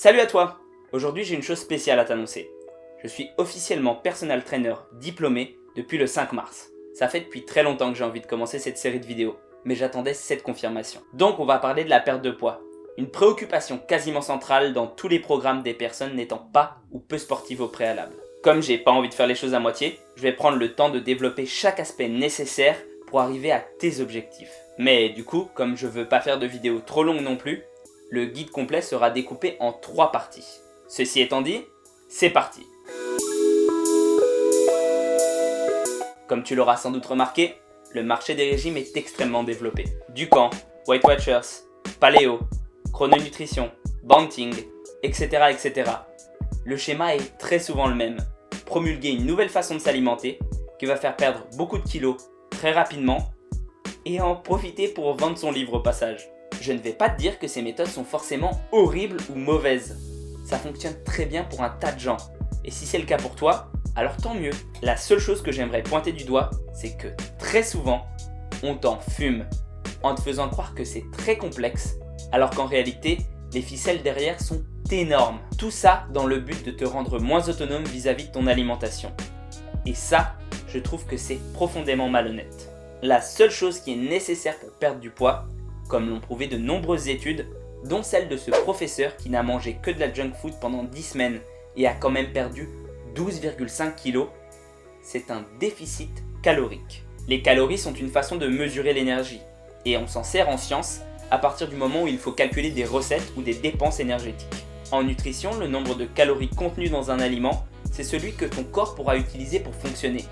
Salut à toi! Aujourd'hui j'ai une chose spéciale à t'annoncer. Je suis officiellement personal trainer diplômé depuis le 5 mars. Ça fait depuis très longtemps que j'ai envie de commencer cette série de vidéos, mais j'attendais cette confirmation. Donc on va parler de la perte de poids. Une préoccupation quasiment centrale dans tous les programmes des personnes n'étant pas ou peu sportives au préalable. Comme j'ai pas envie de faire les choses à moitié, je vais prendre le temps de développer chaque aspect nécessaire pour arriver à tes objectifs. Mais du coup, comme je veux pas faire de vidéos trop longues non plus, le guide complet sera découpé en 3 parties. Ceci étant dit, c'est parti! Comme tu l'auras sans doute remarqué, le marché des régimes est extrêmement développé. Dukan, Weight Watchers, Paléo, Chrononutrition, Banting, etc., etc. Le schéma est très souvent le même. Promulguer une nouvelle façon de s'alimenter qui va faire perdre beaucoup de kilos très rapidement et en profiter pour vendre son livre au passage. Je ne vais pas te dire que ces méthodes sont forcément horribles ou mauvaises. Ça fonctionne très bien pour un tas de gens. Et si c'est le cas pour toi, alors tant mieux. La seule chose que j'aimerais pointer du doigt, c'est que très souvent, on t'en fume en te faisant croire que c'est très complexe, alors qu'en réalité, les ficelles derrière sont énormes. Tout ça dans le but de te rendre moins autonome vis-à-vis de ton alimentation. Et ça, je trouve que c'est profondément malhonnête. La seule chose qui est nécessaire pour perdre du poids, comme l'ont prouvé de nombreuses études, dont celle de ce professeur qui n'a mangé que de la junk food pendant 10 semaines et a quand même perdu 12,5 kg, c'est un déficit calorique. Les calories sont une façon de mesurer l'énergie, et on s'en sert en science à partir du moment où il faut calculer des recettes ou des dépenses énergétiques. En nutrition, le nombre de calories contenues dans un aliment, c'est celui que ton corps pourra utiliser pour fonctionner.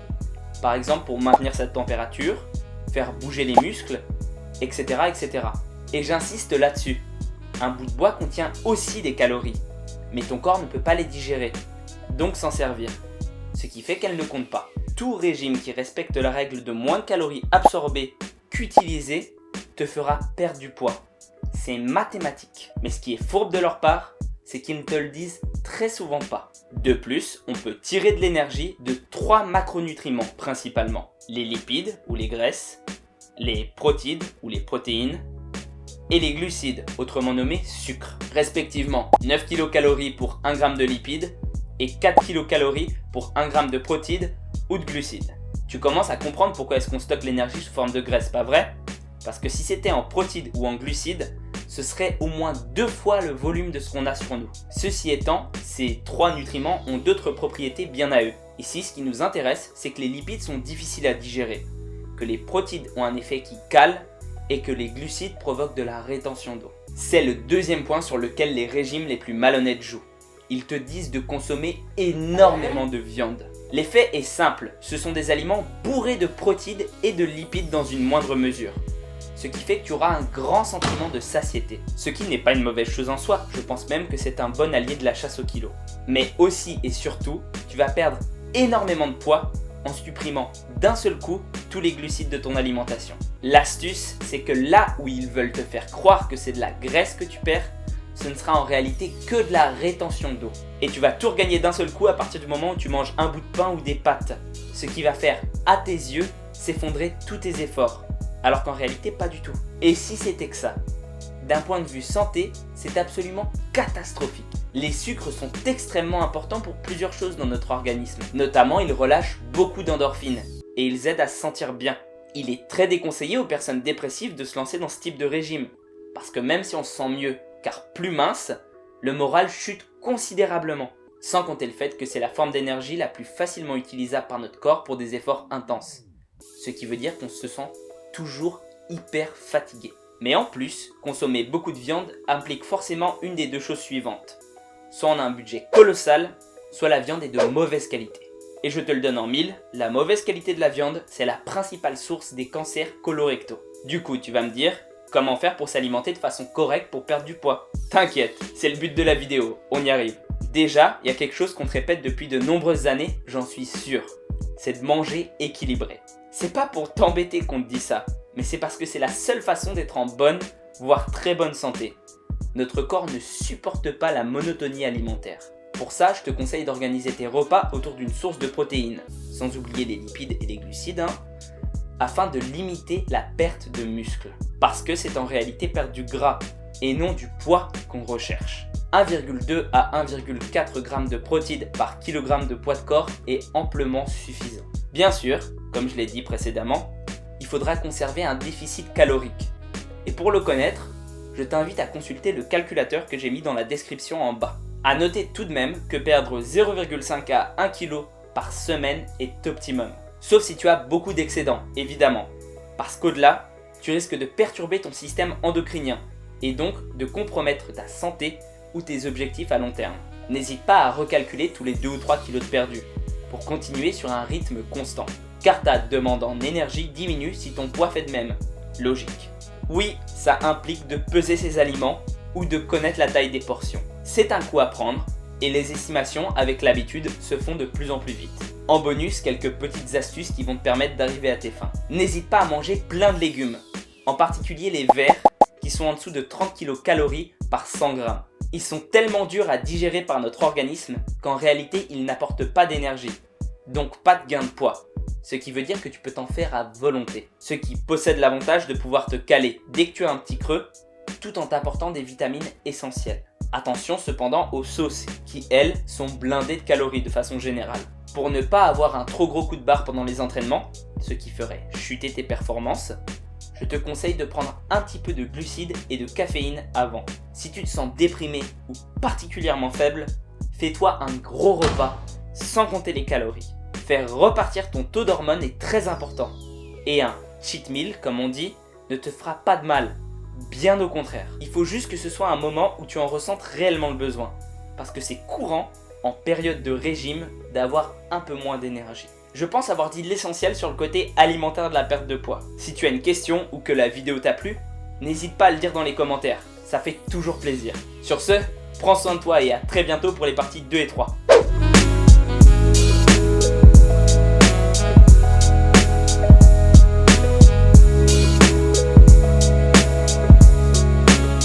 Par exemple pour maintenir sa température, faire bouger les muscles, etc. etc. Et j'insiste là-dessus, un bout de bois contient aussi des calories, mais ton corps ne peut pas les digérer, donc s'en servir, ce qui fait qu'elles ne comptent pas. Tout régime qui respecte la règle de moins de calories absorbées qu'utilisées te fera perdre du poids. C'est mathématique, mais ce qui est fourbe de leur part, c'est qu'ils ne te le disent très souvent pas. De plus, on peut tirer de l'énergie de 3 macronutriments principalement. Les lipides ou les graisses, les protides ou les protéines, et les glucides, autrement nommés sucres. Respectivement 9 kcal pour 1 g de lipides et 4 kcal pour 1 g de protides ou de glucides. Tu commences à comprendre pourquoi est-ce qu'on stocke l'énergie sous forme de graisse, pas vrai? Parce que si c'était en protides ou en glucides, ce serait au moins 2 fois le volume de ce qu'on a sur nous. Ceci étant, ces 3 nutriments ont d'autres propriétés bien à eux. Ici, ce qui nous intéresse, c'est que les lipides sont difficiles à digérer, que les protides ont un effet qui cale et que les glucides provoquent de la rétention d'eau. C'est le deuxième point sur lequel les régimes les plus malhonnêtes jouent. Ils te disent de consommer énormément de viande. L'effet est simple, ce sont des aliments bourrés de protides et de lipides dans une moindre mesure. Ce qui fait que tu auras un grand sentiment de satiété. Ce qui n'est pas une mauvaise chose en soi, je pense même que c'est un bon allié de la chasse au kilo. Mais aussi et surtout, tu vas perdre énormément de poids en supprimant d'un seul coup tous les glucides de ton alimentation. L'astuce, c'est que là où ils veulent te faire croire que c'est de la graisse que tu perds, ce ne sera en réalité que de la rétention d'eau. Et tu vas tout regagner d'un seul coup à partir du moment où tu manges un bout de pain ou des pâtes. Ce qui va faire, à tes yeux, s'effondrer tous tes efforts. Alors qu'en réalité, pas du tout. Et si c'était que ça? D'un point de vue santé, c'est absolument catastrophique. Les sucres sont extrêmement importants pour plusieurs choses dans notre organisme. Notamment, ils relâchent beaucoup d'endorphines et ils aident à se sentir bien. Il est très déconseillé aux personnes dépressives de se lancer dans ce type de régime. Parce que même si on se sent mieux, car plus mince, le moral chute considérablement. Sans compter le fait que c'est la forme d'énergie la plus facilement utilisable par notre corps pour des efforts intenses. Ce qui veut dire qu'on se sent toujours hyper fatigué. Mais en plus, consommer beaucoup de viande implique forcément une des 2 choses suivantes. Soit on a un budget colossal, soit la viande est de mauvaise qualité. Et je te le donne en 1000, la mauvaise qualité de la viande, c'est la principale source des cancers colorectaux. Du coup, tu vas me dire, comment faire pour s'alimenter de façon correcte pour perdre du poids? T'inquiète, c'est le but de la vidéo, on y arrive. Déjà, il y a quelque chose qu'on te répète depuis de nombreuses années, j'en suis sûr. C'est de manger équilibré. C'est pas pour t'embêter qu'on te dit ça, mais c'est parce que c'est la seule façon d'être en bonne, voire très bonne santé. Notre corps ne supporte pas la monotonie alimentaire. Pour ça, je te conseille d'organiser tes repas autour d'une source de protéines, sans oublier les lipides et les glucides, afin de limiter la perte de muscle. Parce que c'est en réalité perdre du gras, et non du poids qu'on recherche. 1,2 à 1,4 g de protéines par kilogramme de poids de corps est amplement suffisant. Bien sûr, comme je l'ai dit précédemment, il faudra conserver un déficit calorique. Et pour le connaître, je t'invite à consulter le calculateur que j'ai mis dans la description en bas. A noter tout de même que perdre 0,5 à 1 kg par semaine est optimum. Sauf si tu as beaucoup d'excédents, évidemment. Parce qu'au-delà, tu risques de perturber ton système endocrinien et donc de compromettre ta santé ou tes objectifs à long terme. N'hésite pas à recalculer tous les 2 ou 3 kilos de perdus pour continuer sur un rythme constant. Car ta demande en énergie diminue si ton poids fait de même. Logique. Oui, ça implique de peser ses aliments ou de connaître la taille des portions. C'est un coup à prendre et les estimations avec l'habitude se font de plus en plus vite. En bonus, quelques petites astuces qui vont te permettre d'arriver à tes fins. N'hésite pas à manger plein de légumes, en particulier les verts qui sont en dessous de 30 kcal par 100 g. Ils sont tellement durs à digérer par notre organisme qu'en réalité ils n'apportent pas d'énergie, donc pas de gain de poids. Ce qui veut dire que tu peux t'en faire à volonté. Ce qui possède l'avantage de pouvoir te caler dès que tu as un petit creux, tout en t'apportant des vitamines essentielles. Attention cependant aux sauces qui, elles, sont blindées de calories de façon générale. Pour ne pas avoir un trop gros coup de barre pendant les entraînements, ce qui ferait chuter tes performances, je te conseille de prendre un petit peu de glucides et de caféine avant. Si tu te sens déprimé ou particulièrement faible, fais-toi un gros repas sans compter les calories. Faire repartir ton taux d'hormones est très important. Et un cheat meal, comme on dit, ne te fera pas de mal. Bien au contraire. Il faut juste que ce soit un moment où tu en ressentes réellement le besoin. Parce que c'est courant, en période de régime, d'avoir un peu moins d'énergie. Je pense avoir dit l'essentiel sur le côté alimentaire de la perte de poids. Si tu as une question ou que la vidéo t'a plu, n'hésite pas à le dire dans les commentaires. Ça fait toujours plaisir. Sur ce, prends soin de toi et à très bientôt pour les parties 2 et 3.